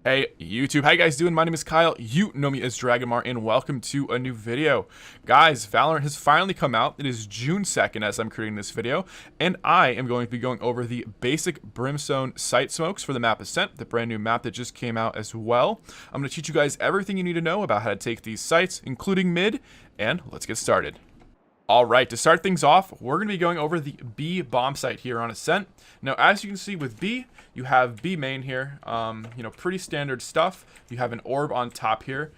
Hey YouTube, how you guys doing? My name is Kyle, you know me as Dragonmar, and welcome to a new video. Guys, Valorant has finally come out. It is June 2nd as I'm creating this video, and I am going to be going over the basic Brimstone site smokes for the map Ascent, the brand new map that just came out as well. I'm going to teach you guys everything you need to know about how to take these sites, including mid, and let's get started. Alright, to start things off, we're going to be going over the B bomb site here on Ascent. Now, as you can see with B, you have B main here, pretty standard stuff. You have an orb on top here.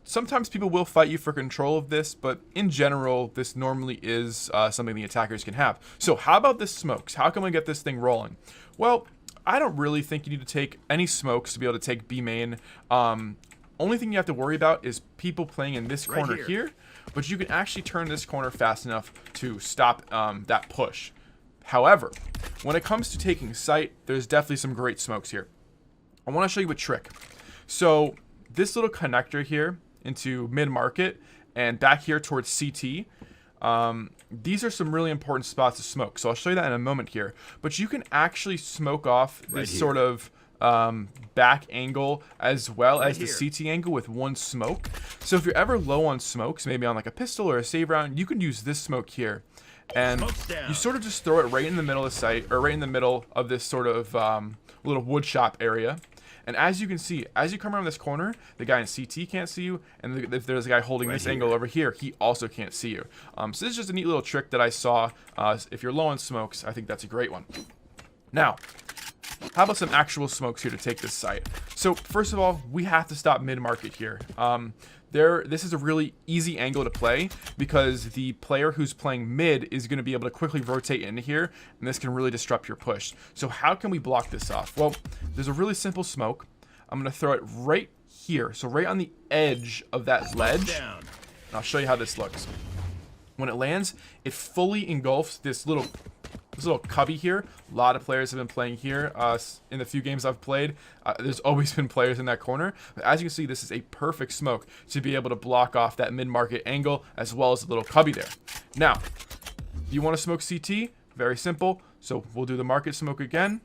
Sometimes people will fight you for control of this, but in general, this normally is something the attackers can have. So how about this smokes? How can we get this thing rolling? Well, I don't really think you need to take any smokes to be able to take B main. Only thing you have to worry about is people playing in this corner here, but you can actually turn this corner fast enough to stop that push. However, when it comes to taking site, there's definitely some great smokes here. I want to show you a trick. So this little connector here into mid-market and back here towards CT, these are some really important spots to smoke. So I'll show you that in a moment here. But you can actually smoke off this sort of back angle as well as the CT angle with one smoke. So if you're ever low on smokes, maybe on like a pistol or a save round, you can use this smoke here. And you sort of just throw it right in the middle of the site, or right in the middle of this sort of little wood shop area. And as you can see, as you come around this corner, the guy in CT can't see you, and if there's a guy holding this angle over here, he also can't see you. So this is just a neat little trick that I saw. If you're low on smokes, I think that's a great one. Now, how about some actual smokes here to take this site? So first of all, we have to stop mid-market here. This is a really easy angle to play because the player who's playing mid is going to be able to quickly rotate into here, and this can really disrupt your push. So how can we block this off? Well, there's a really simple smoke. I'm going to throw it right here, so right on the edge of that ledge, and I'll show you how this looks. When it lands, it fully engulfs this little cubby here. A lot of players have been playing here in the few games I've played. There's always been players in that corner. But as you can see, this is a perfect smoke to be able to block off that mid-market angle as well as the little cubby there. Now, do you want to smoke CT? Very simple. So we'll do the market smoke again.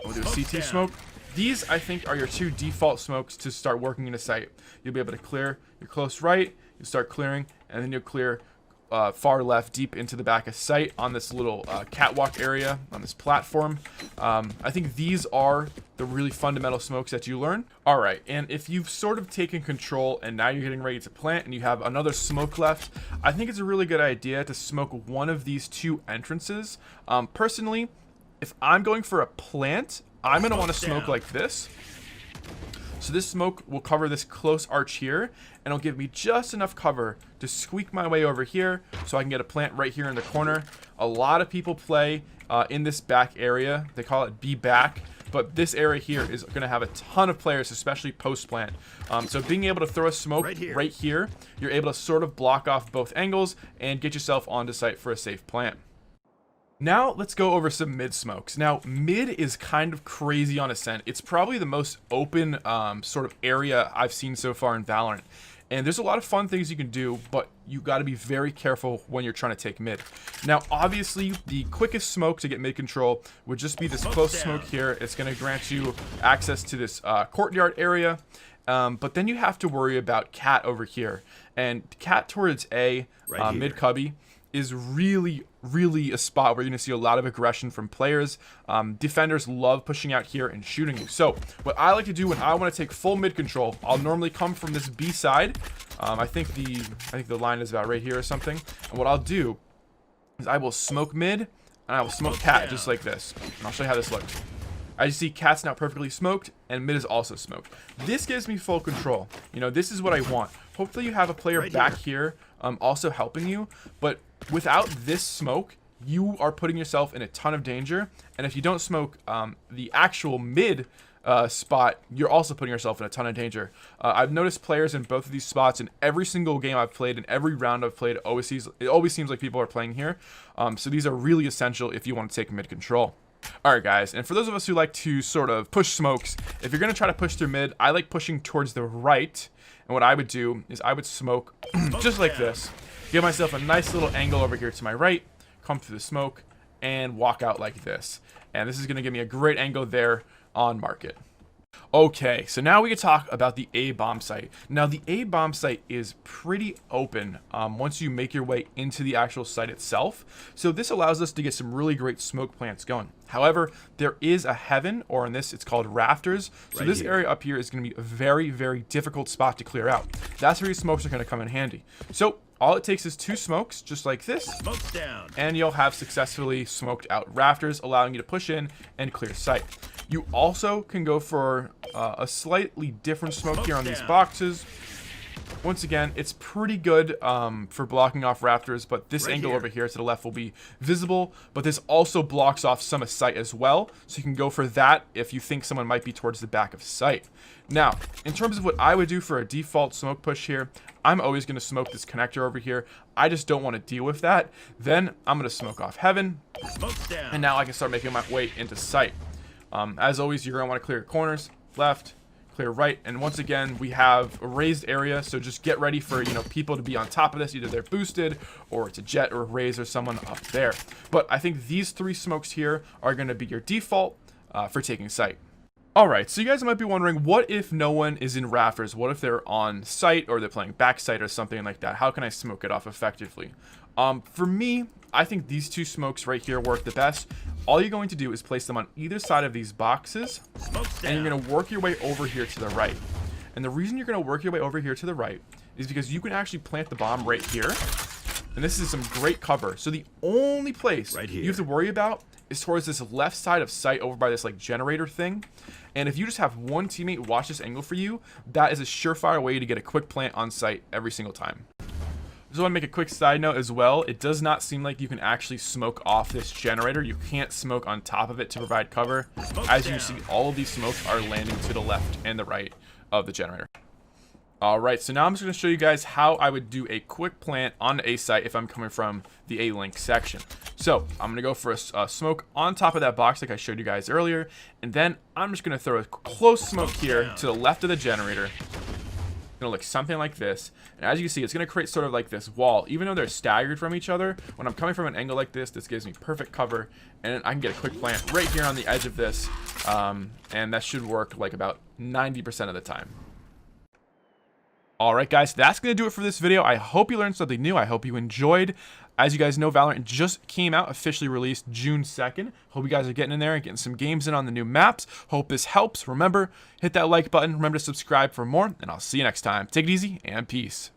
We'll do a CT smoke. These, I think, are your two default smokes to start working in a site. You'll be able to clear your close right, you start clearing, and then you'll clear far left deep into the back of sight on this little catwalk area on this platform. I think these are the really fundamental smokes that you learn. All right, and if you've sort of taken control and now you're getting ready to plant and you have another smoke left, I think it's a really good idea to smoke one of these two entrances. Personally, if I'm going for a plant, I'm going to want to smoke like this. So this smoke will cover this close arch here, and it'll give me just enough cover to squeak my way over here so I can get a plant right here in the corner. A lot of people play in this back area. They call it B back, but this area here is going to have a ton of players, especially post-plant. So being able to throw a smoke right here, you're able to sort of block off both angles and get yourself onto site for a safe plant. Now let's go over some mid smokes. Now mid is kind of crazy on Ascent. It's probably the most open sort of area I've seen so far in Valorant. And there's a lot of fun things you can do, but you got to be very careful when you're trying to take mid. Now obviously the quickest smoke to get mid control would just be this close smoke here. It's going to grant you access to this courtyard area. But then you have to worry about cat over here. And cat towards A, mid cubby, is really a spot where you're going to see a lot of aggression from players. Defenders love pushing out here and shooting you. So what I like to do when I want to take full mid control, I'll normally come from this B side. I think the line is about right here or something. And what I'll do is I will smoke mid and I will smoke cat just like this. And I'll show you how this looks. As you see, cat's now perfectly smoked and mid is also smoked. This gives me full control. You know, this is what I want. Hopefully you have a player back here also helping you, but without this smoke, you are putting yourself in a ton of danger. And if you don't smoke the actual mid spot, you're also putting yourself in a ton of danger. I've noticed players in both of these spots in every single game I've played, in every round I've played, it always seems like people are playing here. So these are really essential if you want to take mid control. Alright guys, and for those of us who like to sort of push smokes, if you're going to try to push through mid, I like pushing towards the right. And what I would do is I would smoke just like this. Give myself a nice little angle over here to my right, come through the smoke, and walk out like this. And this is going to give me a great angle there on market. Okay, so now we can talk about the A bomb site. Now the A bomb site is pretty open once you make your way into the actual site itself. So this allows us to get some really great smoke plants going. However, there is a heaven, or in this it's called rafters. So this area up here is going to be a very, very difficult spot to clear out. That's where your smokes are going to come in handy. So all it takes is 2 smokes, just like this, Smoke's down. and you'll have successfully smoked out rafters, allowing you to push in and clear sight. You also can go for a slightly different smoke here on these boxes. Once again, it's pretty good for blocking off rafters, but this angle over here to the left will be visible, but this also blocks off some of sight as well, so you can go for that if you think someone might be towards the back of sight. Now, in terms of what I would do for a default smoke push here, I'm always going to smoke this connector over here. I just don't want to deal with that. Then I'm going to smoke off heaven, and now I can start making my way into sight. As always, you're going to want to clear corners, left, clear right, and once again we have a raised area, so just get ready for people to be on top of this. Either they're boosted, or it's a jet or a raise or someone up there. But I think these 3 smokes here are going to be your default for taking sight. Alright, so you guys might be wondering, what if no one is in rafters? What if they're on site, or they're playing backside or something like that? How can I smoke it off effectively? For me, I think these 2 smokes right here work the best. All you're going to do is place them on either side of these boxes, and you're going to work your way over here to the right. And the reason you're going to work your way over here to the right is because you can actually plant the bomb right here, and this is some great cover. So the only place you have to worry about is towards this left side of sight over by this like generator thing. And if you just have one teammate watch this angle for you, that is a surefire way to get a quick plant on site every single time. Just want to make a quick side note as well. It does not seem like you can actually smoke off this generator. You can't smoke on top of it to provide cover. As you can see, all of these smokes are landing to the left and the right of the generator. Alright, so now I'm just going to show you guys how I would do a quick plant on the A site if I'm coming from the A link section. So I'm going to go for a smoke on top of that box like I showed you guys earlier, and then I'm just going to throw a close smoke here to the left of the generator. Gonna look something like this, and as you can see, it's gonna create sort of like this wall. Even though they're staggered from each other, when I'm coming from an angle like this gives me perfect cover, and I can get a quick plant right here on the edge of this, and that should work like about 90% of the time. Alright guys, that's going to do it for this video. I hope you learned something new. I hope you enjoyed. As you guys know, Valorant just came out, officially released June 2nd. Hope you guys are getting in there and getting some games in on the new maps. Hope this helps. Remember, hit that like button. Remember to subscribe for more, and I'll see you next time. Take it easy, and peace.